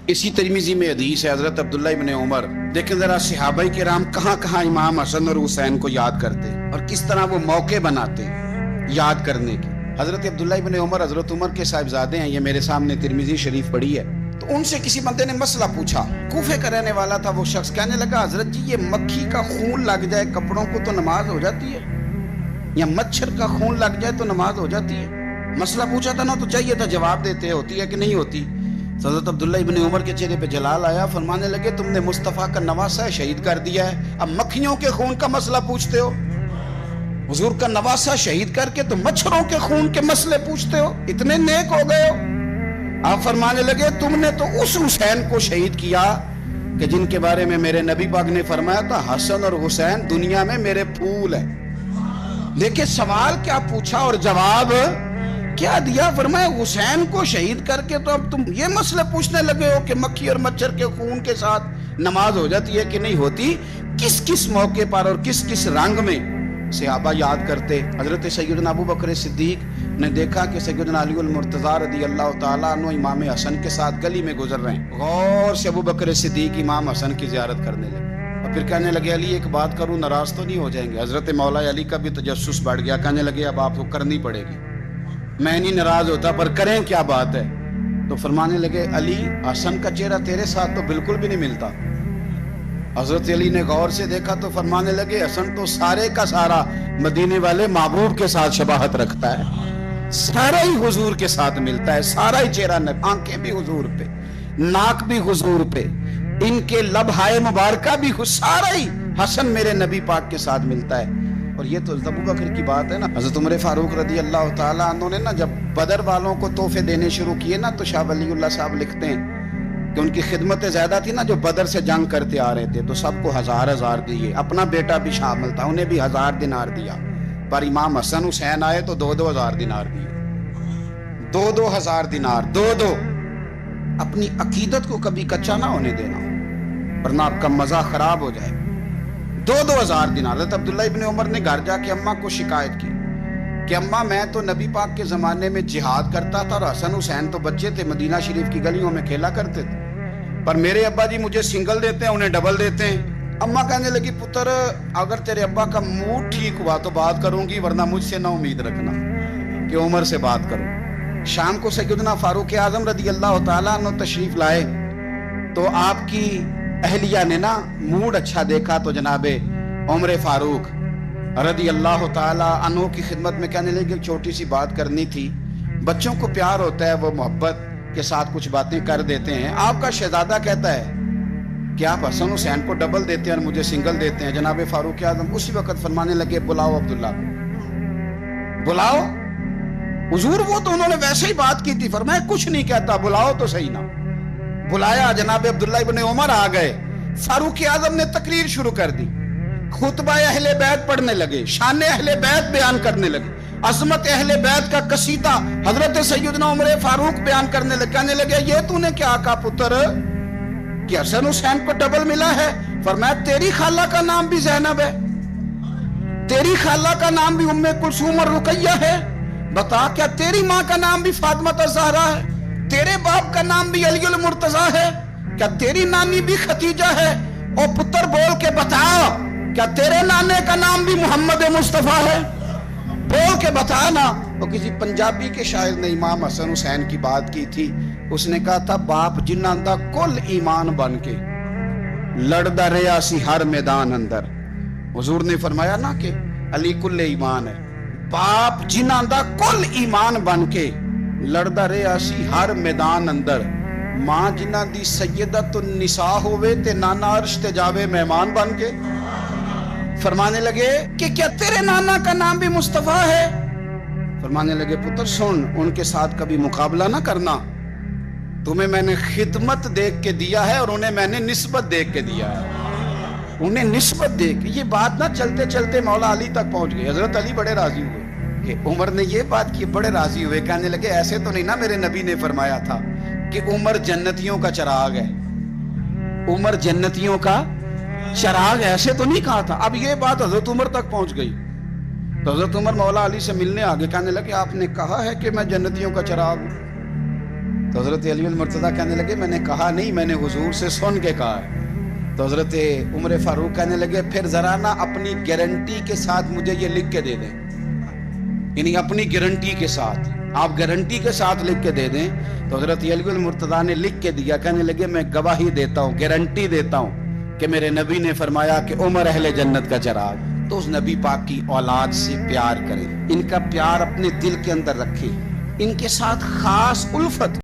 اسی ترمذی میں حدیث ہے حضرت عبداللہ ابن عمر، دیکھیں ذرا صحابہ کرام کہاں کہاں امام حسن اور حسین کو یاد کرتے اور کس طرح وہ موقع بناتے یاد کرنے کے۔ حضرت عبداللہ ابن عمر حضرت عمر کے صاحبزادے ہیں، یہ میرے سامنے ترمذی شریف پڑھی ہے۔ تو ان سے کسی بندے نے مسئلہ پوچھا، کوفے کا رہنے والا تھا وہ شخص، کہنے لگا حضرت جی یہ مکھی کا خون لگ جائے کپڑوں کو تو نماز ہو جاتی ہے، یا مچھر کا خون لگ جائے تو نماز ہو جاتی ہے؟ مسئلہ پوچھا تھا نا تو چاہیے تھا جواب دیتے، ہوتی ہے کہ نہیں ہوتی؟ حضرت عبداللہ ابن عمر کے چہرے پہ جلال آیا، فرمانے لگے تم نے مصطفیٰ کا نواسہ شہید کر دیا ہے، اب مکھیوں کے خون کا مسئلہ پوچھتے ہو؟ حضور کا نواسہ شہید کر کے تو مچھروں کے خون کے مسئلے پوچھتے ہو؟ اتنے نیک ہو گئے ہو؟ آپ فرمانے لگے تم نے تو اس حسین کو شہید کیا کہ جن کے بارے میں میرے نبی پاک نے فرمایا تھا حسن اور حسین دنیا میں میرے پھول ہیں۔ دیکھیں سوال کیا پوچھا اور جواب کیا دیا، فرمایا حسین کو شہید کر کے تو اب تم یہ مسئلہ پوچھنے لگے ہو کہ مکھی اور مچھر کے خون کے ساتھ نماز ہو جاتی ہے کہ نہیں ہوتی؟ کس کس موقع پر اور کس کس رنگ میں صحابہ یاد کرتے۔ حضرت سیدنا ابو بکر صدیق نے دیکھا کہ سیدنا علی المرتضیٰ رضی اللہ تعالیٰ عنہ امام حسن کے ساتھ گلی میں گزر رہے ہیں، غور سے ابو بکر صدیق امام حسن کی زیارت کرنے لگے اور پھر کہنے لگے علی ایک بات کروں، ناراض تو نہیں ہو جائیں گے؟ حضرت مولا علی کا بھی تجسس بڑھ گیا، کہنے لگے اب آپ کو کرنی پڑے گی، میں نہیں ناراض ہوتا پر کریں کیا بات ہے؟ تو فرمانے لگے علی حسن کا چہرہ تیرے ساتھ تو بالکل بھی نہیں ملتا۔ حضرت علی نے غور سے دیکھا تو فرمانے لگے حسن تو سارے کا سارا مدینے والے محبوب کے ساتھ شباہت رکھتا ہے، سارا ہی حضور کے ساتھ ملتا ہے، سارا ہی چہرہ، آنکھیں بھی حضور پہ، ناک بھی حضور پہ، ان کے لبہائے مبارکہ بھی، سارا ہی حسن میرے نبی پاک کے ساتھ ملتا ہے۔ اور یہ تو ابو بکر کی بات ہے نا۔ حضرت عمر فاروق رضی اللہ تعالیٰ عنہ نے نا جب بدر والوں کو تحفے دینے شروع کیے نا تو شاہ ولی اللہ صاحب لکھتے ہیں کہ ان کی خدمتیں زیادہ تھی نا، جو بدر سے جنگ کرتے آ رہے تھے تو سب کو 1000 دیے، اپنا بیٹا بھی شامل تھا، انہیں بھی 1000 دینار دیا، پر امام حسن حسین آئے تو 2-2 ہزار دینار دیے، 2-2 ہزار دینار، 2-2۔ اپنی عقیدت کو کبھی کچا نہ ہونے دینا ورنہ آپ کا مزہ خراب ہو جائے۔ 2-2 ہزار دینار۔ حضرت عبداللہ ابن عمر نے گھر جا کے اماں کو شکایت کی کہ اماں میں تو نبی پاک کے زمانے میں جہاد کرتا تھا اور حسن حسین تو بچے تھے، مدینہ شریف کی گلیوں میں کھیلا کرتے تھے، پر میرے ابا جی مجھے سنگل دیتے ہیں، انہیں ڈبل دیتے ہیں۔ اماں کہنے لگی پتر اگر تیرے ابا کا موڈ ٹھیک ہوا تو بات کروں گی، ورنہ مجھ سے نہ امید رکھنا کہ عمر سے بات کروں۔ شام کو سیدنا فاروق اعظم رضی اللہ تعالیٰ عنہ تشریف لائے تو آپ کی اہلیہ نے نا موڈ اچھا دیکھا تو جناب عمر فاروق رضی اللہ تعالیٰ عنہ کی خدمت میں کہنے لگے ایک چھوٹی سی بات کرنی تھی۔ بچوں کو پیار ہوتا ہے، وہ محبت کے ساتھ کچھ باتیں کر دیتے ہیں۔ آپ کا شہزادہ کہتا ہے کہ آپ حسن حسین کو ڈبل دیتے ہیں اور مجھے سنگل دیتے ہیں۔ جناب فاروق اعظم اسی وقت فرمانے لگے بلاؤ عبداللہ کو، بلاؤ حضور، وہ تو انہوں نے ویسے ہی بات کی تھی، فرمایا کچھ نہیں کہتا، بلاؤ تو صحیح نا۔ بلایا، جناب عبداللہ ابن عمر آ گئے، فاروق اعظم نے تقریر شروع کر دی، خطبہ اہل بیت پڑھنے لگے، شان اہل بیت بیان کرنے لگے، عظمت اہل بیت کا قصیدہ حضرت سیدنا عمر فاروق بیان کرنے لگے۔ کہنے لگے یہ تو نے کیا کہا پتر کہ حسن حسین کو ڈبل ملا ہے؟ فرمایا تیری خالہ کا نام بھی زینب ہے، تیری خالہ کا نام بھی ام کلثوم اور رقیہ ہے، بتا کیا تیری ماں کا نام بھی فاطمہ الزہرا ہے؟ تیرے باپ کا نام بھی علی المرتضیٰ ہے؟ کیا تیری نانی بھی ختیجہ ہے؟ اور پتر بول کے بتا کیا تیرے نانے کا نام بھی محمد مصطفیٰ ہے؟ بول کے بتا نا۔ وہ کسی پنجابی کے شاعر نے امام حسن حسین کی بات کی تھی، اس نے کہا تھا باپ جنہاں دا کل ایمان بن کے لڑدا رہیا سی ہر میدان اندر۔ حضور نے فرمایا نا کہ علی کل ایمان ہے، باپ جنہاں دا کل ایمان بن کے لڑدا رہیا سی ہر میدان اندر، ماں جنہاں دی سیدت النساء ہوئے تے نانا عرش تے جاوے مہمان بن کے۔ فرمانے لگے کہ کیا تیرے نانا کا نام بھی مصطفیٰ ہے؟ فرمانے لگے پتر سن، ان کے ساتھ کبھی مقابلہ نہ کرنا، تمہیں میں نے خدمت دیکھ کے دیا ہے اور انہیں میں نے نسبت دیکھ کے دیا ہے، انہیں نسبت دیکھ کے۔ یہ بات نہ چلتے چلتے مولا علی تک پہنچ گئی۔ حضرت علی بڑے راضی ہوئے کہ عمر نے یہ بات کی، بڑے راضی ہوئے، کہنے لگے ایسے تو نہیں نا میرے نبی نے فرمایا تھا کہ عمر جنتیوں کا چراغ ہے، عمر جنتیوں کا چراغ، ایسے تو نہیں کہا تھا۔ اب یہ بات حضرت عمر تک پہنچ گئی تو حضرت عمر مولا علی سے ملنے آگے، کہنے لگے آپ نے کہا ہے کہ میں جنتیوں کا چراغ ہوں؟ تو حضرت علی المرتضیٰ کہنے لگے میں نے کہا نہیں، میں نے حضور سے سن کے کہا ہے۔ تو حضرت عمر فاروق کہنے لگے پھر ذرا نا اپنی گارنٹی کے ساتھ مجھے یہ لکھ کے دے دیں، یعنی اپنی گارنٹی کے ساتھ، آپ گارنٹی کے ساتھ لکھ کے دے دیں۔ تو حضرت علی المرتضیٰ نے لکھ کے دیا، کہنے لگے میں گواہی دیتا ہوں، گارنٹی دیتا ہوں کہ میرے نبی نے فرمایا کہ عمر اہل جنت کا چراغ۔ تو اس نبی پاک کی اولاد سے پیار کریں، ان کا پیار اپنے دل کے اندر رکھیں، ان کے ساتھ خاص الفت